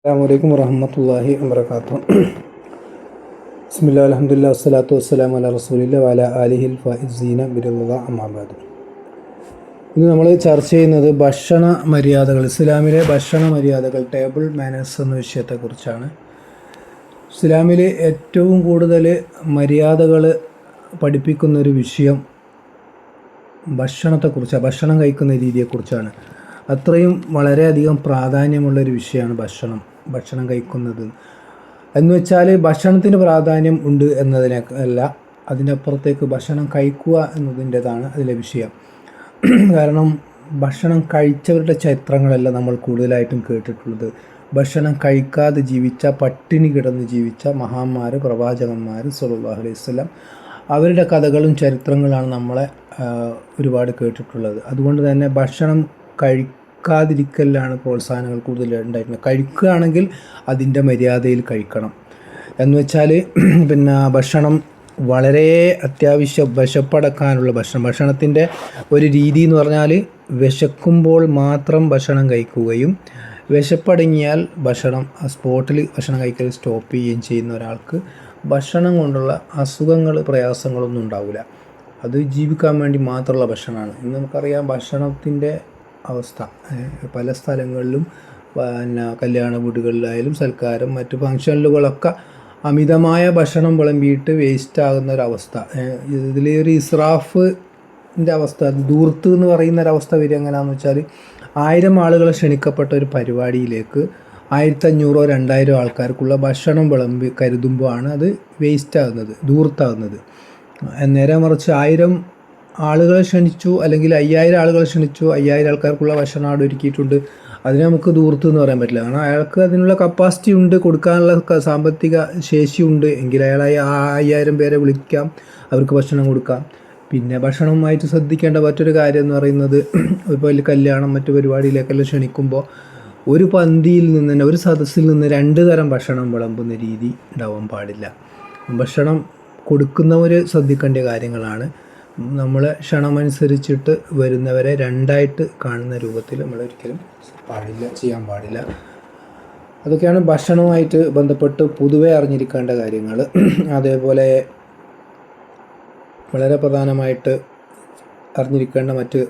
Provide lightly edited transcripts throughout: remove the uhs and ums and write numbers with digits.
അസ്സലാമു അലൈക്കും വറഹ്മത്തുള്ളാഹി വബറകാതുഹു. ബിസ്മില്ലാഹിൽ അൽഹംദുലില്ലാഹി വസ്സലാത്തു വസ്സലാമു അലാ റസൂലില്ലാഹി വഅലാ ആലിഹിൽ ഫായിസീന ബിറളില്ലാഹി അമ്മാ ബഅദ്. ഇന്ന് നമ്മൾ ചർച്ച ചെയ്യുന്നത് ഭക്ഷണ മര്യാദകൾ, ഇസ്ലാമിലെ ഭക്ഷണ മര്യാദകൾ, ടേബിൾ മാനേഴ്സ് എന്ന വിഷയത്തെക്കുറിച്ചാണ്. ഇസ്ലാമിൽ ഏറ്റവും കൂടുതൽ മര്യാദകൾ പഠിപ്പിക്കുന്നൊരു വിഷയം ഭക്ഷണത്തെക്കുറിച്ചാണ്, ഭക്ഷണം കഴിക്കുന്ന രീതിയെക്കുറിച്ചാണ്. അത്രയും വളരെയധികം പ്രാധാന്യമുള്ളൊരു വിഷയമാണ് ഭക്ഷണം കഴിക്കുന്നത് എന്ന് വെച്ചാൽ ഭക്ഷണത്തിന് പ്രാധാന്യം ഉണ്ട് എന്നതിനല്ല, അതിനപ്പുറത്തേക്ക് ഭക്ഷണം കഴിക്കുക എന്നതിൻ്റെതാണ് അതിലെ വിഷയം. കാരണം ഭക്ഷണം കഴിച്ചവരുടെ ചരിത്രങ്ങളല്ല നമ്മൾ കൂടുതലായിട്ടും കേട്ടിട്ടുള്ളത്. ഭക്ഷണം കഴിക്കാതെ ജീവിച്ച, പട്ടിണി കിടന്ന് ജീവിച്ച മഹാന്മാർ, പ്രവാചകന്മാർ സ്വല്ലല്ലാഹു അലൈഹി വസല്ലം, അവരുടെ കഥകളും ചരിത്രങ്ങളാണ് നമ്മളെ ഒരുപാട് കേട്ടിട്ടുള്ളത്. അതുകൊണ്ട് തന്നെ ഭക്ഷണം കഴിക്കാതിരിക്കലാണ് പ്രോത്സാഹനങ്ങൾ കൂടുതൽ ഉണ്ടായിരുന്നത്. കഴിക്കുകയാണെങ്കിൽ അതിൻ്റെ മര്യാദയിൽ കഴിക്കണം എന്ന് വെച്ചാൽ ഭക്ഷണം വളരെ അത്യാവശ്യം, വിശപ്പടക്കാനുള്ള ഭക്ഷണത്തിൻ്റെ ഒരു രീതി എന്ന് പറഞ്ഞാൽ വിശക്കുമ്പോൾ മാത്രം ഭക്ഷണം കഴിക്കുകയും വിശപ്പടങ്ങിയാൽ സ്പോട്ടിൽ ഭക്ഷണം കഴിക്കൽ സ്റ്റോപ്പ് ചെയ്യുകയും ചെയ്യുന്ന ഒരാൾക്ക് ഭക്ഷണം കൊണ്ടുള്ള അസുഖങ്ങൾ, പ്രയാസങ്ങളൊന്നും ഉണ്ടാവില്ല. അത് ജീവിക്കാൻ വേണ്ടി മാത്രമുള്ള ഭക്ഷണമാണ്. ഇന്ന് നമുക്കറിയാം ഭക്ഷണത്തിൻ്റെ അവസ്ഥ പല സ്ഥലങ്ങളിലും, കല്യാണ വീടുകളിലായാലും സൽക്കാരം, മറ്റു ഫംഗ്ഷനുകളൊക്കെ അമിതമായ ഭക്ഷണം വിളമ്പിയിട്ട് വേസ്റ്റ് ആകുന്ന ഒരവസ്ഥ. ഇതിലൊരു ഇസ്രാഫിൻ്റെ അവസ്ഥ, ധൂർത്ത് എന്ന് പറയുന്ന ഒരവസ്ഥ വരിക എങ്ങനെയാണെന്ന് വെച്ചാൽ 1000 ആളുകൾ ക്ഷണിക്കപ്പെട്ട ഒരു പരിപാടിയിലേക്ക് 1500 2000 ആൾക്കാർക്കുള്ള ഭക്ഷണം വിളമ്പി കരുതുമ്പോൾ ആണ് അത് വേസ്റ്റ് ആകുന്നത്, ധൂർത്താകുന്നത്. നേരെ മറിച്ച് 1000 ആളുകളെ ക്ഷണിച്ചു, അല്ലെങ്കിൽ 5000 ആളുകളെ ക്ഷണിച്ചു, 5000 ആൾക്കാർക്കുള്ള ഭക്ഷണം അവിടെ ഒരുക്കിയിട്ടുണ്ട്, അതിനെ നമുക്ക് ധൂർത്ത് എന്ന് പറയാൻ പറ്റില്ല. കാരണം അയാൾക്ക് അതിനുള്ള കപ്പാസിറ്റി ഉണ്ട്, കൊടുക്കാനുള്ള സാമ്പത്തിക ശേഷിയുണ്ട് എങ്കിൽ അയാൾ 5000 പേരെ വിളിക്കാം, അവർക്ക് ഭക്ഷണം കൊടുക്കാം. പിന്നെ ഭക്ഷണവുമായിട്ട് ശ്രദ്ധിക്കേണ്ട മറ്റൊരു കാര്യം എന്ന് പറയുന്നത്, ഇപ്പോൾ കല്യാണം, മറ്റു പരിപാടിയിലേക്കെല്ലാം ക്ഷണിക്കുമ്പോൾ ഒരു പന്തിയിൽ നിന്ന് തന്നെ, ഒരു സദസ്സിൽ നിന്ന് 2 തരം ഭക്ഷണം വിളമ്പുന്ന രീതി ഉണ്ടാവാൻ പാടില്ല. ഭക്ഷണം കൊടുക്കുന്നവർ ശ്രദ്ധിക്കേണ്ട കാര്യങ്ങളാണ്. നമ്മൾ ക്ഷണമനുസരിച്ചിട്ട് വരുന്നവരെ 2ആയിട്ട് കാണുന്ന രൂപത്തിൽ നമ്മൾ ഒരിക്കലും ചെയ്യാൻ പാടില്ല. അതൊക്കെയാണ് ഭക്ഷണവുമായിട്ട് ബന്ധപ്പെട്ട് പൊതുവെ അറിഞ്ഞിരിക്കേണ്ട കാര്യങ്ങൾ. അതേപോലെ വളരെ പ്രധാനമായിട്ട് അറിഞ്ഞിരിക്കേണ്ട മറ്റ്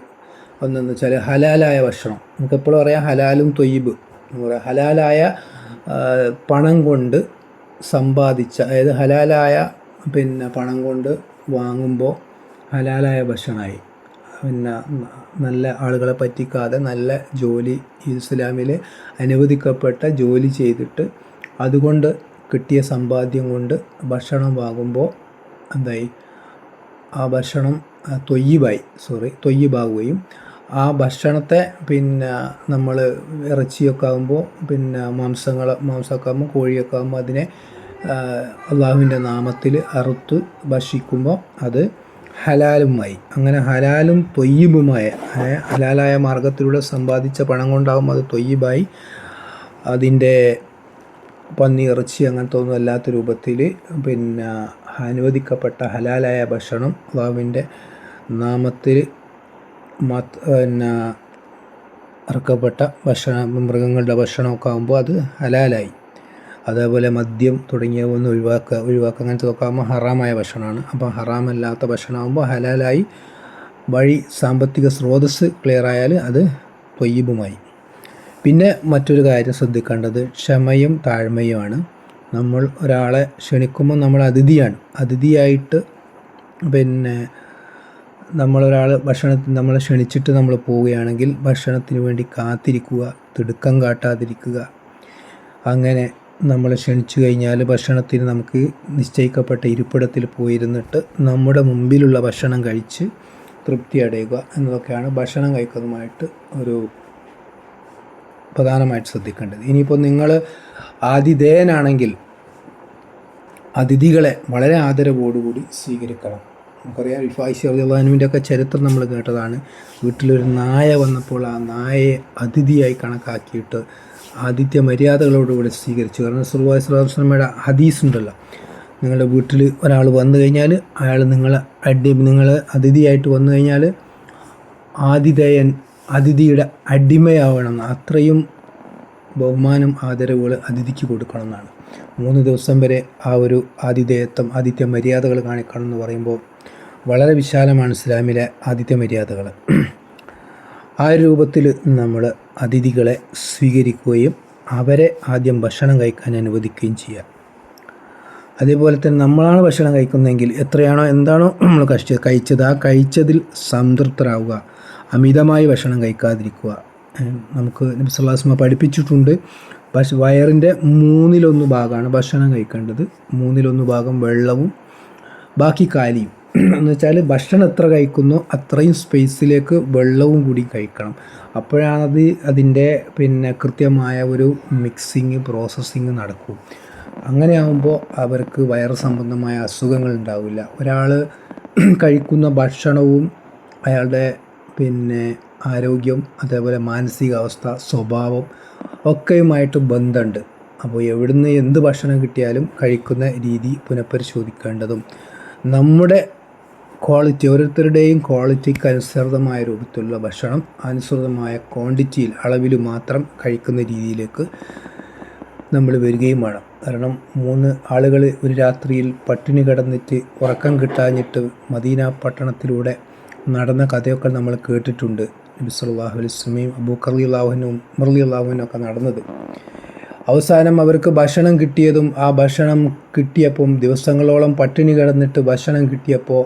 ഒന്നെന്ന് വെച്ചാൽ ഹലാലായ ഭക്ഷണം. നമുക്കെപ്പോഴും പറയാം ഹലാലും തൊയ്യിബ് എന്ന് പറയാം. ഹലാലായ പണം കൊണ്ട് സമ്പാദിച്ച, അതായത് ഹലാലായ പണം കൊണ്ട് വാങ്ങുമ്പോൾ ഹലാലായ ഭക്ഷണമായി. നല്ല ആളുകളെ പറ്റിക്കാതെ നല്ല ജോലി, ഇസ്ലാമിൽ അനുവദിക്കപ്പെട്ട ജോലി ചെയ്തിട്ട് അതുകൊണ്ട് കിട്ടിയ സമ്പാദ്യം ഭക്ഷണം വാങ്ങുമ്പോൾ എന്തായി, ആ ഭക്ഷണം തൊയ്യിബാവുകയും ആ ഭക്ഷണത്തെ നമ്മൾ ഇറച്ചിയൊക്കെ ആകുമ്പോൾ, മാംസമൊക്കെ ആകുമ്പോൾ, കോഴിയൊക്കെ ആകുമ്പോൾ അതിനെ അള്ളാഹുവിൻ്റെ നാമത്തിൽ അറുത്ത് ഭക്ഷിക്കുമ്പോൾ അത് ഹലാലുമായി. അങ്ങനെ ഹലാലും തൊയ്യിബുമായ, ഹലാലായ മാർഗത്തിലൂടെ സമ്പാദിച്ച പണം കൊണ്ടാകുമ്പോൾ അത് തൊയ്യിബായി. അതിൻ്റെ പന്നി ഇറച്ചി അങ്ങനത്തെ ഒന്നും അല്ലാത്ത രൂപത്തിൽ അനുവദിക്കപ്പെട്ട ഹലാലായ ഭക്ഷണം, അള്ളാഹുവിൻ്റെ നാമത്തിൽ ഇറക്കപ്പെട്ട മൃഗങ്ങളുടെ ഭക്ഷണമൊക്കെ ആകുമ്പോൾ അത് ഹലാലായി. അതേപോലെ മദ്യം തുടങ്ങിയവ ഒന്ന് ഒഴിവാക്കുക, അങ്ങനത്തെ ഒക്കെ ആകുമ്പോൾ ഹറാമായ ഭക്ഷണമാണ്. അപ്പോൾ ഹറാമല്ലാത്ത ഭക്ഷണമാകുമ്പോൾ ഹലാലായി, വഴി സാമ്പത്തിക സ്രോതസ്സ് ക്ലിയർ ആയാൽ അത് തൊയ്യിബുമായി. പിന്നെ മറ്റൊരു കാര്യം ശ്രദ്ധിക്കേണ്ടത് ക്ഷമയും താഴ്മയുമാണ്. നമ്മൾ ഒരാളെ ക്ഷണിക്കുമ്പോൾ നമ്മൾ അതിഥിയായിട്ട് നമ്മളെ ക്ഷണിച്ചിട്ട് നമ്മൾ പോവുകയാണെങ്കിൽ ഭക്ഷണത്തിന് വേണ്ടി കാത്തിരിക്കുക, തിടുക്കം കാട്ടാതിരിക്കുക. അങ്ങനെ നമ്മളെ ക്ഷണിച്ചു കഴിഞ്ഞാൽ ഭക്ഷണത്തിന് നമുക്ക് നിശ്ചയിക്കപ്പെട്ട ഇരിപ്പിടത്തിൽ പോയിരുന്നിട്ട് നമ്മുടെ മുമ്പിലുള്ള ഭക്ഷണം കഴിച്ച് തൃപ്തി അടയുക എന്നതൊക്കെയാണ് ഭക്ഷണം കഴിക്കുന്നതുമായിട്ട് ഒരു പ്രധാനമായിട്ട് ശ്രദ്ധിക്കേണ്ടത്. ഇനിയിപ്പോൾ നിങ്ങൾ ആതിഥേയനാണെങ്കിൽ അതിഥികളെ വളരെ ആദരവോടുകൂടി സ്വീകരിക്കണം. നമുക്കറിയാം റിഫായിസി റളിയല്ലാഹു അൻഹുവിൻ്റെ ഒക്കെ ചരിത്രം നമ്മൾ കേട്ടതാണ്. വീട്ടിലൊരു നായ വന്നപ്പോൾ ആ നായയെ അതിഥിയായി കണക്കാക്കിയിട്ട് ആതിഥ്യ മര്യാദകളോടുകൂടി സ്വീകരിച്ചു. കാരണം റസൂലുള്ളാഹി സ്വല്ലല്ലാഹു അലൈഹി വസല്ലമയുടെ ഹദീസ് ഉണ്ടല്ലോ, നിങ്ങളുടെ വീട്ടിൽ ഒരാൾ വന്നു കഴിഞ്ഞാൽ അയാൾ നിങ്ങൾ അതിഥിയായിട്ട് വന്നു കഴിഞ്ഞാൽ അതിഥിയുടെ അടിമയാവണം. അത്രയും ബഹുമാനം ആദരവുകൾ അതിഥിക്ക് കൊടുക്കണം എന്നാണ്. 3 ദിവസം വരെ ആ ഒരു ആതിഥ്യ മര്യാദകൾ കാണിക്കണം എന്ന് പറയുമ്പോൾ വളരെ വിശാലമാണ് ഇസ്ലാമിലെ ആതിഥ്യ മര്യാദകൾ. ആ രൂപത്തിൽ നമ്മൾ അതിഥികളെ സ്വീകരിക്കുകയും അവരെ ആദ്യം ഭക്ഷണം കഴിക്കാൻ അനുവദിക്കുകയും ചെയ്യുക. അതേപോലെ തന്നെ നമ്മളാണ് ഭക്ഷണം കഴിക്കുന്നതെങ്കിൽ എന്താണോ നമ്മൾ കഴിച്ചത് ആ കഴിച്ചതിൽ സംതൃപ്തരാവുക, അമിതമായി ഭക്ഷണം കഴിക്കാതിരിക്കുക. നമുക്ക് നബി സല്ലല്ലാഹു അലൈഹി വസല്ലം പഠിപ്പിച്ചിട്ടുണ്ട്, വയറിൻ്റെ 1/3 ഭാഗമാണ് ഭക്ഷണം കഴിക്കേണ്ടത്, 1/3 ഭാഗം വെള്ളവും ബാക്കി കാലിയും. എന്ന് വെച്ചാൽ ഭക്ഷണം എത്ര കഴിക്കുന്നോ അത്രയും സ്പേസിലേക്ക് വെള്ളവും കൂടി കഴിക്കണം. അപ്പോഴാണത് അതിൻ്റെ കൃത്യമായ ഒരു മിക്സിങ് പ്രോസസ്സിങ് നടക്കും. അങ്ങനെയാകുമ്പോൾ അവർക്ക് വയറ് സംബന്ധമായ അസുഖങ്ങൾ ഉണ്ടാവില്ല. ഒരാൾ കഴിക്കുന്ന ഭക്ഷണവും അയാളുടെ ആരോഗ്യം, അതേപോലെ മാനസികാവസ്ഥ, സ്വഭാവം ഒക്കെയുമായിട്ട് ബന്ധമുണ്ട്. അപ്പോൾ എവിടുന്ന് എന്ത് ഭക്ഷണം കിട്ടിയാലും കഴിക്കുന്ന രീതി പുനഃപരിശോധിക്കേണ്ടതും നമ്മുടെ ക്വാളിറ്റി, ഓരോരുത്തരുടെയും ക്വാളിറ്റിക്ക് അനുസൃതമായ രൂപത്തിലുള്ള ഭക്ഷണം അനുസൃതമായ ക്വാണ്ടിറ്റിയിൽ, അളവിൽ മാത്രം കഴിക്കുന്ന രീതിയിലേക്ക് നമ്മൾ വരികയും വേണം. കാരണം 3 ആളുകൾ ഒരു രാത്രിയിൽ പട്ടിണി കിടന്നിട്ട് ഉറക്കം കിട്ടാഞ്ഞിട്ട് മദീന പട്ടണത്തിലൂടെ നടന്ന കഥയൊക്കെ നമ്മൾ കേട്ടിട്ടുണ്ട്. നബി സല്ലല്ലാഹു അലൈഹി വസല്ലമയും അബൂബക്കർ റളിയല്ലാഹു അൻഹു, ഉമർ റളിയല്ലാഹു അൻഹു ഒക്കെ നടന്നത്. അവസാനം അവർക്ക് ഭക്ഷണം കിട്ടിയതും ആ ഭക്ഷണം കിട്ടിയപ്പം ദിവസങ്ങളോളം പട്ടിണി കിടന്നിട്ട് ഭക്ഷണം കിട്ടിയപ്പോൾ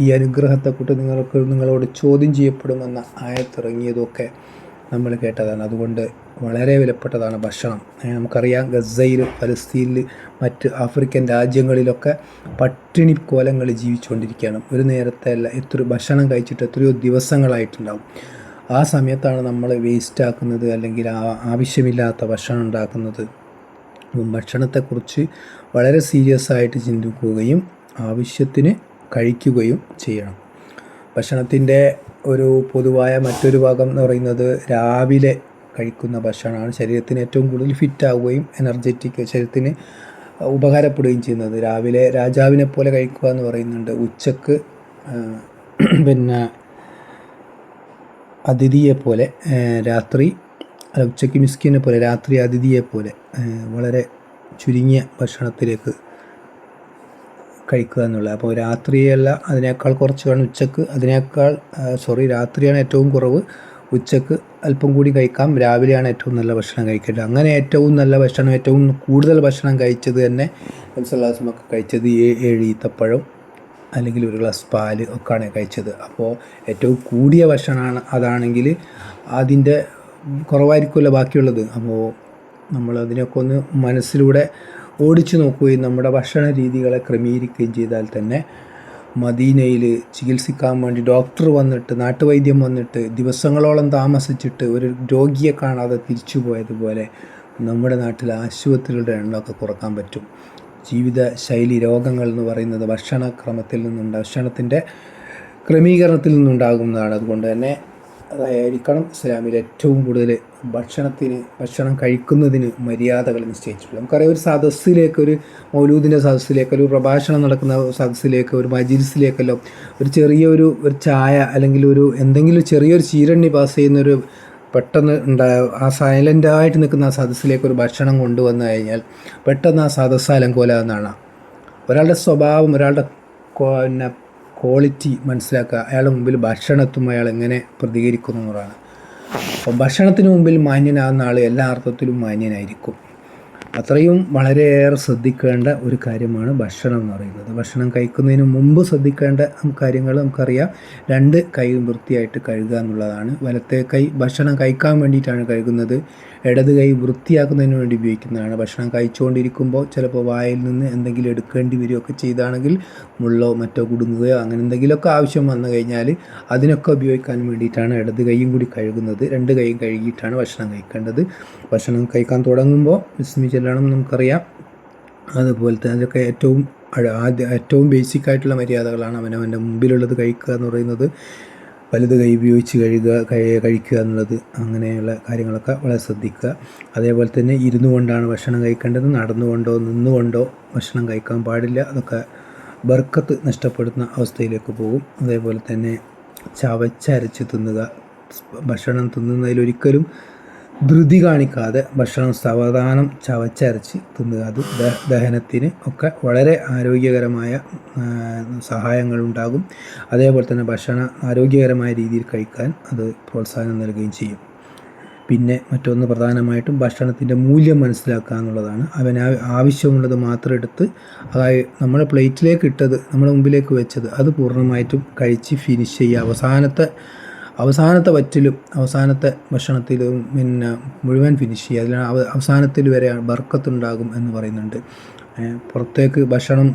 ഈ അനുഗ്രഹത്തെക്കുറിച്ച് നിങ്ങളോട് ചോദ്യം ചെയ്യപ്പെടുമെന്ന ആയത്തിറങ്ങിയതൊക്കെ നമ്മൾ കേട്ടതാണ്. അതുകൊണ്ട് വളരെ വിലപ്പെട്ടതാണ് ഭക്ഷണം. നമുക്കറിയാം, ഗസയിൽ, ഫലസ്തീനിൽ, മറ്റ് ആഫ്രിക്കൻ രാജ്യങ്ങളിലൊക്കെ പട്ടിണി കോലങ്ങൾ ജീവിച്ചുകൊണ്ടിരിക്കുകയാണ്. ഒരു നേരത്തെ അല്ല, ഭക്ഷണം കഴിച്ചിട്ട് എത്രയോ ദിവസങ്ങളായിട്ടുണ്ടാവും. ആ സമയത്താണ് നമ്മൾ വേസ്റ്റാക്കുന്നത്, അല്ലെങ്കിൽ ആവശ്യമില്ലാത്ത ഭക്ഷണം ഉണ്ടാക്കുന്നത്. ഭക്ഷണത്തെക്കുറിച്ച് വളരെ സീരിയസ് ആയിട്ട് ചിന്തിക്കുകയും ആവശ്യത്തിന് കഴിക്കുകയും ചെയ്യണം. ഭക്ഷണത്തിൻ്റെ ഒരു പൊതുവായ മറ്റൊരു ഭാഗം എന്ന് പറയുന്നത് രാവിലെ കഴിക്കുന്ന ഭക്ഷണമാണ് ശരീരത്തിന് ഏറ്റവും കൂടുതൽ ഫിറ്റാവുകയും ശരീരത്തിന് ഉപകാരപ്പെടുകയും ചെയ്യുന്നത്. രാവിലെ രാജാവിനെ പോലെ കഴിക്കുക എന്ന് പറയുന്നുണ്ട്. ഉച്ചക്ക് അതിഥിയെപ്പോലെ, ഉച്ചയ്ക്ക് മിസ്കിനെ പോലെ, രാത്രി അതിഥിയെപ്പോലെ വളരെ ചുരുങ്ങിയ ഭക്ഷണത്തിലേക്ക് കഴിക്കുക എന്നുള്ളത്. അപ്പോൾ രാത്രിയല്ല, അതിനേക്കാൾ കുറച്ച് വേണം ഉച്ചക്ക്, രാത്രിയാണ് ഏറ്റവും കുറവ്, ഉച്ചക്ക് അല്പം കൂടി കഴിക്കാം, രാവിലെയാണ് ഏറ്റവും നല്ല ഭക്ഷണം കഴിക്കേണ്ടത്. അങ്ങനെ ഏറ്റവും നല്ല ഭക്ഷണം, ഏറ്റവും കൂടുതൽ ഭക്ഷണം കഴിച്ചത് തന്നെ നബി സല്ലല്ലാഹു അലൈഹി വസല്ലം കഴിച്ചത് 7 ഈത്തപ്പഴം അല്ലെങ്കിൽ 1 ഗ്ലാസ് പാല് ഒക്കെയാണ് കഴിച്ചത്. അപ്പോൾ ഏറ്റവും കൂടിയ ഭക്ഷണമാണ് അതാണെങ്കിൽ അതിൻ്റെ കുറവായിരിക്കുമല്ലോ ബാക്കിയുള്ളത്. അപ്പോൾ നമ്മൾ അതിനൊക്കെ ഒന്ന് മനസ്സിലൂടെ ഓടിച്ചു നോക്കുകയും നമ്മുടെ ഭക്ഷണ രീതികളെ ക്രമീകരിക്കുകയും ചെയ്താൽ തന്നെ മദീനയിൽ ചികിത്സിക്കാൻ വേണ്ടി ഡോക്ടർ വന്നിട്ട്, നാട്ടുവൈദ്യം വന്നിട്ട് ദിവസങ്ങളോളം താമസിച്ചിട്ട് ഒരു രോഗിയെ കാണാതെ തിരിച്ചു പോയതുപോലെ നമ്മുടെ നാട്ടിലെ ആശുപത്രികളുടെ എണ്ണമൊക്കെ കുറക്കാൻ പറ്റും. ജീവിത ശൈലി രോഗങ്ങൾ എന്ന് പറയുന്നത് ഭക്ഷണത്തിൻ്റെ ക്രമീകരണത്തിൽ നിന്നുണ്ടാകുന്നതാണ്. അതുകൊണ്ട് തന്നെ അതായിരിക്കണം ഇസ്ലാമിൽ ഏറ്റവും കൂടുതൽ ഭക്ഷണം കഴിക്കുന്നതിന് മര്യാദകൾ നിശ്ചയിച്ചിട്ടുള്ളത്. നമുക്കറിയാം, ഒരു സദസ്സിലേക്ക്, ഒരു മൗലൂദിൻ്റെ സദസ്സിലേക്ക്, ഒരു പ്രഭാഷണം നടക്കുന്ന സദസ്സിലേക്ക്, ഒരു മജ്‌ലിസിലേക്കല്ലോ ഒരു ചെറിയൊരു ചായ അല്ലെങ്കിൽ എന്തെങ്കിലും ചെറിയൊരു ചീരണ്ണി പാസ് ചെയ്യുന്നൊരു പെട്ടെന്ന് ആ സൈലൻ്റായിട്ട് നിൽക്കുന്ന ആ സദസ്സിലേക്ക് ഒരു ഭക്ഷണം കൊണ്ടുവന്നു കഴിഞ്ഞാൽ പെട്ടെന്ന് ആ സദസ്സ് അലങ്കോലാകുന്നതാണ്. ഒരാളുടെ സ്വഭാവം, ഒരാളുടെ ക്വാളിറ്റി മനസ്സിലാക്കുക. അയാളുടെ മുമ്പിൽ ഭക്ഷണം എത്തുമ്പോൾ അയാൾ എങ്ങനെ പ്രതികരിക്കുന്നു എന്നുള്ളതാണ്. അപ്പോൾ ഭക്ഷണത്തിന് മുമ്പിൽ മാന്യനാകുന്ന ആൾ എല്ലാ അർത്ഥത്തിലും മാന്യനായിരിക്കും. അത്രയും വളരെയേറെ ശ്രദ്ധിക്കേണ്ട ഒരു കാര്യമാണ് ഭക്ഷണം എന്ന് പറയുന്നത്. ഭക്ഷണം കഴിക്കുന്നതിന് മുമ്പ് ശ്രദ്ധിക്കേണ്ട കാര്യങ്ങൾ നമുക്കറിയാം. 2 കൈയും വൃത്തിയായിട്ട് കഴുകുക എന്നുള്ളതാണ്. വലത്തെ കൈ ഭക്ഷണം കഴിക്കാൻ വേണ്ടിയിട്ടാണ് കഴുകുന്നത്, ഇടത് കൈ വൃത്തിയാക്കുന്നതിന് വേണ്ടി ഉപയോഗിക്കുന്നതാണ്. ഭക്ഷണം കഴിച്ചുകൊണ്ടിരിക്കുമ്പോൾ ചിലപ്പോൾ വായിൽ നിന്ന് എന്തെങ്കിലും എടുക്കേണ്ടി വരികയൊക്കെ ചെയ്താണെങ്കിൽ മുള്ളോ മറ്റോ കുടുങ്ങുകയോ അങ്ങനെ എന്തെങ്കിലുമൊക്കെ ആവശ്യം വന്നു കഴിഞ്ഞാൽ അതിനൊക്കെ ഉപയോഗിക്കാൻ വേണ്ടിയിട്ടാണ് ഇടത് കൈയും കൂടി കഴുകുന്നത്. 2 കൈയും കഴുകിയിട്ടാണ് ഭക്ഷണം കഴിക്കേണ്ടത്. ഭക്ഷണം കഴിക്കാൻ തുടങ്ങുമ്പോൾ ബിസ്മി ചൊല്ലണം, നമുക്കറിയാം. അതുപോലെ തന്നെ അതൊക്കെ ഏറ്റവും ബേസിക് ആയിട്ടുള്ള മര്യാദകളാണ്. അവനവൻ്റെ മുമ്പിലുള്ളത് കഴിക്കുക എന്ന് പറയുന്നത്, വലത് കൈ ഉപയോഗിച്ച് കഴിക്കുക എന്നുള്ളത്, അങ്ങനെയുള്ള കാര്യങ്ങളൊക്കെ വളരെ ശ്രദ്ധിക്കുക. അതേപോലെ തന്നെ ഇരുന്നു കൊണ്ടാണ് ഭക്ഷണം കഴിക്കേണ്ടത്. നടന്നുകൊണ്ടോ നിന്നുകൊണ്ടോ ഭക്ഷണം കഴിക്കാൻ പാടില്ല. അതൊക്കെ ബർക്കത്ത് നഷ്ടപ്പെടുന്ന അവസ്ഥയിലേക്ക് പോകും. അതേപോലെ തന്നെ ചവച്ചരച്ച് തിന്നുക, ഭക്ഷണം തിന്നുന്നതിൽ ഒരിക്കലും ധൃതി കാണിക്കാതെ ഭക്ഷണം സാവധാനം ചവച്ചരച്ച് തിന്നുക. അത് ദഹനത്തിന് ഒക്കെ വളരെ ആരോഗ്യകരമായ സഹായങ്ങളുണ്ടാകും. അതേപോലെ തന്നെ ഭക്ഷണം ആരോഗ്യകരമായ രീതിയിൽ കഴിക്കാൻ അത് പ്രോത്സാഹനം നൽകുകയും ചെയ്യും. പിന്നെ മറ്റൊന്ന് പ്രധാനമായിട്ടും ഭക്ഷണത്തിൻ്റെ മൂല്യം മനസ്സിലാക്കുക എന്നുള്ളതാണ്. അവന് ആവശ്യമുള്ളത് മാത്രം എടുത്ത്, അതായത് നമ്മുടെ പ്ലേറ്റിലേക്ക് ഇട്ടത്, നമ്മുടെ മുമ്പിലേക്ക് വെച്ചത് അത് പൂർണ്ണമായിട്ടും കഴിച്ച് ഫിനിഷ് ചെയ്യുക. അവസാനത്തെ വറ്റിലും അവസാനത്തെ ഭക്ഷണത്തിലും പിന്നെ മുഴുവൻ ഫിനിഷ് ചെയ്യുക. അതിൽ അവസാനത്തിൽ വരെ ബർക്കത്തുണ്ടാകും എന്ന് പറയുന്നുണ്ട്. പുറത്തേക്ക് ഭക്ഷണം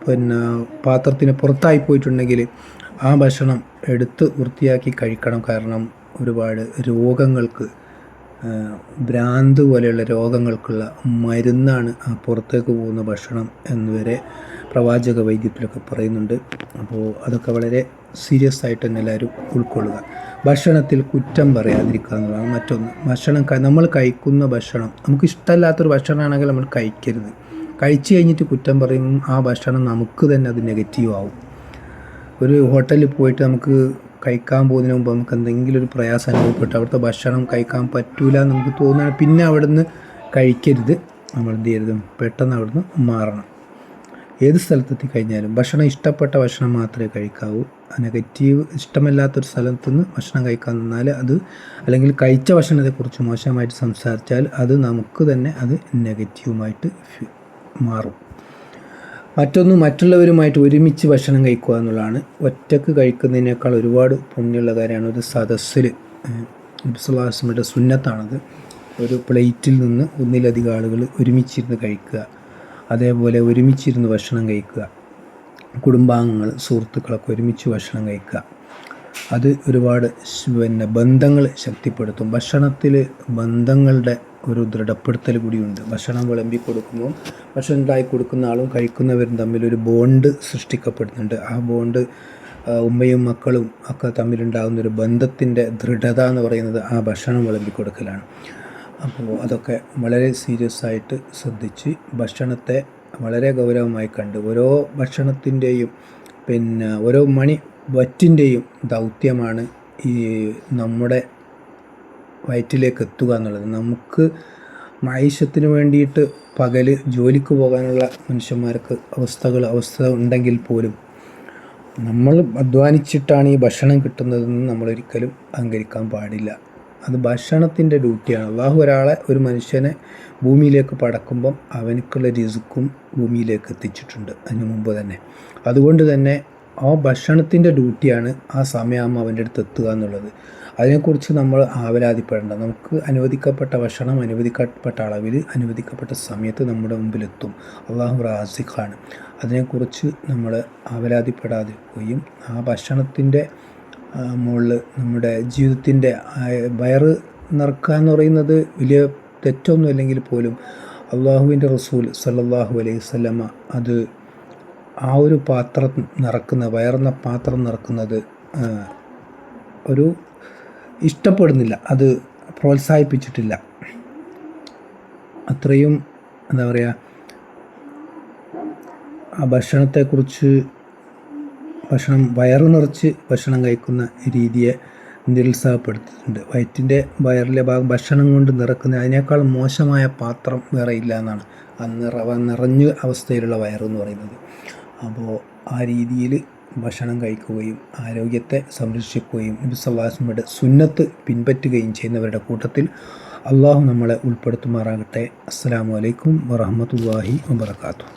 പിന്നെ പാത്രത്തിന് പുറത്തായി പോയിട്ടുണ്ടെങ്കിൽ ആ ഭക്ഷണം എടുത്ത് വൃത്തിയാക്കി കഴിക്കണം. കാരണം ഒരുപാട് രോഗങ്ങൾക്ക്, ഭ്രാന്ത് പോലെയുള്ള രോഗങ്ങൾക്കുള്ള മരുന്നാണ് ആ പുറത്തേക്ക് പോകുന്ന ഭക്ഷണം എന്നുവരെ പ്രവാചക വൈദ്യത്തിലൊക്കെ പറയുന്നുണ്ട്. അപ്പോൾ അതൊക്കെ വളരെ സീരിയസ് ആയിട്ട് തന്നെ എല്ലാവരും ഉൾക്കൊള്ളുക. ഭക്ഷണത്തിൽ കുറ്റം പറയാതിരിക്കുക എന്നുള്ളതാണ് മറ്റൊന്ന്. നമ്മൾ കഴിക്കുന്ന ഭക്ഷണം നമുക്ക് ഇഷ്ടമല്ലാത്തൊരു ഭക്ഷണമാണെങ്കിൽ നമ്മൾ കഴിക്കരുത്. കഴിച്ചു കഴിഞ്ഞിട്ട് കുറ്റം പറയുമ്പം ആ ഭക്ഷണം നമുക്ക് തന്നെ അത് നെഗറ്റീവ് ആവും. ഒരു ഹോട്ടലിൽ പോയിട്ട് നമുക്ക് കഴിക്കാൻ പോകുന്നതിന് മുമ്പ് നമുക്ക് എന്തെങ്കിലും ഒരു പ്രയാസം അനുഭവപ്പെട്ട് അവിടുത്തെ ഭക്ഷണം കഴിക്കാൻ പറ്റൂല എന്ന് നമുക്ക് തോന്നുകയാണ്, പിന്നെ അവിടുന്ന് കഴിക്കരുത്. നമ്മൾ എന്ത് ചെയ്യരുത്, പെട്ടെന്ന് അവിടുന്ന് മാറണം. ഏത് സ്ഥലത്തെത്തി കഴിഞ്ഞാലും ഭക്ഷണം ഇഷ്ടപ്പെട്ട ഭക്ഷണം മാത്രമേ കഴിക്കാവൂ. നെഗറ്റീവ് ഇഷ്ടമല്ലാത്തൊരു സ്ഥലത്ത് നിന്ന് ഭക്ഷണം കഴിക്കാൻ നിന്നാൽ അത്, അല്ലെങ്കിൽ കഴിച്ച ഭക്ഷണത്തെക്കുറിച്ച് മോശമായിട്ട് സംസാരിച്ചാൽ അത് നമുക്ക് തന്നെ അത് നെഗറ്റീവുമായിട്ട് മാറും. മറ്റൊന്ന്, മറ്റുള്ളവരുമായിട്ട് ഒരുമിച്ച് ഭക്ഷണം കഴിക്കുക എന്നുള്ളതാണ്. ഒറ്റക്ക് കഴിക്കുന്നതിനേക്കാൾ ഒരുപാട് പുണ്യമുള്ള കാര്യമാണ്. ഒരു സദസ്സിൽ നബി സല്ലല്ലാഹു അലൈഹി വസല്ലമയുടെ സുന്നത്താണത്. ഒരു പ്ലേറ്റിൽ നിന്ന് ഒന്നിലധികം ആളുകൾ ഒരുമിച്ചിരുന്ന് കഴിക്കുക, അതേപോലെ ഒരുമിച്ചിരുന്ന് ഭക്ഷണം കഴിക്കുക, കുടുംബാംഗങ്ങൾ സുഹൃത്തുക്കളൊക്കെ ഒരുമിച്ച് ഭക്ഷണം കഴിക്കുക. അത് ഒരുപാട് ബന്ധങ്ങൾ ശക്തിപ്പെടുത്തും. ഭക്ഷണത്തിൽ ബന്ധങ്ങളുടെ ഒരു ദൃഢപ്പെടുത്തൽ കൂടിയുണ്ട്. ഭക്ഷണം വിളമ്പി കൊടുക്കുമ്പോൾ ഭക്ഷണം ഉണ്ടാക്കി കൊടുക്കുന്ന ആളും കഴിക്കുന്നവരും തമ്മിലൊരു ബോണ്ട് സൃഷ്ടിക്കപ്പെടുന്നുണ്ട്. ആ ബോണ്ട് ഉമ്മയും മക്കളും ഒക്കെ തമ്മിലുണ്ടാകുന്നൊരു ബന്ധത്തിൻ്റെ ദൃഢത എന്ന് പറയുന്നത് ആ ഭക്ഷണം വിളമ്പി കൊടുക്കലാണ്. അപ്പോൾ അതൊക്കെ വളരെ സീരിയസ് ആയിട്ട് ശ്രദ്ധിച്ച് ഭക്ഷണത്തെ വളരെ ഗൗരവമായി കണ്ട് ഓരോ ഭക്ഷണത്തിൻ്റെയും ഓരോ വറ്റിൻ്റെയും ദൗത്യമാണ് ഈ നമ്മുടെ വയറ്റിലേക്ക് എത്തുക എന്നുള്ളത്. നമുക്ക് മൈഷത്തിന് വേണ്ടിയിട്ട് പകൽ ജോലിക്ക് പോകാനുള്ള മനുഷ്യന്മാർക്ക് അവസ്ഥ ഉണ്ടെങ്കിൽ പോലും നമ്മൾ അധ്വാനിച്ചിട്ടാണ് ഈ ഭക്ഷണം കിട്ടുന്നതെന്ന് നമ്മളൊരിക്കലും അഹങ്കരിക്കാൻ പാടില്ല. അത് ഭക്ഷണത്തിൻ്റെ ഡ്യൂട്ടിയാണ്. അള്ളാഹു ഒരു മനുഷ്യനെ ഭൂമിയിലേക്ക് പടക്കുമ്പം അവനക്കുള്ള റിസ്ക്കും ഭൂമിയിലേക്ക് എത്തിച്ചിട്ടുണ്ട് അതിന് മുമ്പ് തന്നെ. അതുകൊണ്ട് തന്നെ ആ ഭക്ഷണത്തിൻ്റെ ഡ്യൂട്ടിയാണ് ആ സമയമാകുമ്പോൾ അവൻ്റെ അടുത്ത് എത്തുക എന്നുള്ളത്. അതിനെക്കുറിച്ച് നമ്മൾ ആവലാതിപ്പെടേണ്ട. നമുക്ക് അനുവദിക്കപ്പെട്ട ഭക്ഷണം അനുവദിക്കപ്പെട്ട അളവിൽ അനുവദിക്കപ്പെട്ട സമയത്ത് നമ്മുടെ മുമ്പിലെത്തും. അള്ളാഹു റാസിഖാണ്. അതിനെക്കുറിച്ച് നമ്മൾ ആവലാതിപ്പെടാതിരിക്കുകയും ആ ഭക്ഷണത്തിൻ്റെ മുകളിൽ നമ്മുടെ ജീവിതത്തിൻ്റെ വയറ് നിറക്കുക എന്ന് പറയുന്നത് വലിയ തെറ്റൊന്നും അല്ലെങ്കിൽ പോലും അള്ളാഹുവിൻ്റെ റസൂൽ സല്ലല്ലാഹു അലൈഹി വസല്ലമ അത് ആ ഒരു പാത്രം വയറുന്ന പാത്രം നിറക്കുന്നത് ഒരു ഇഷ്ടപ്പെടുന്നില്ല, അത് പ്രോത്സാഹിപ്പിച്ചിട്ടില്ല. അത്രയും എന്താ പറയുക, ആ ഭക്ഷണത്തെക്കുറിച്ച് വയറ് നിറച്ച് ഭക്ഷണം കഴിക്കുന്ന രീതിയെ നിരുത്സാഹപ്പെടുത്തിയിട്ടുണ്ട്. വയറ്റിൻ്റെ വയറിലെ ഭാഗം ഭക്ഷണം കൊണ്ട് നിറക്കുന്ന അതിനേക്കാൾ മോശമായ പാത്രം വേറെ ഇല്ല എന്നാണ് നിറഞ്ഞ അവസ്ഥയിലുള്ള വയറെന്ന് പറയുന്നത്. അപ്പോൾ ആ രീതിയിൽ ഭക്ഷണം കഴിക്കുകയും ആരോഗ്യത്തെ സംരക്ഷിക്കുകയും നബി സല്ലല്ലാഹു അലൈഹി വസല്ലമയുടെ സുന്നത്ത് പിൻപറ്റുകയും ചെയ്യുന്നവരുടെ കൂട്ടത്തിൽ അള്ളാഹു നമ്മളെ ഉൾപ്പെടുത്തുമാറാകട്ടെ. അസ്സലാമു അലൈക്കും വറഹ്മത്തുള്ളാഹി വബറകാതുഹു.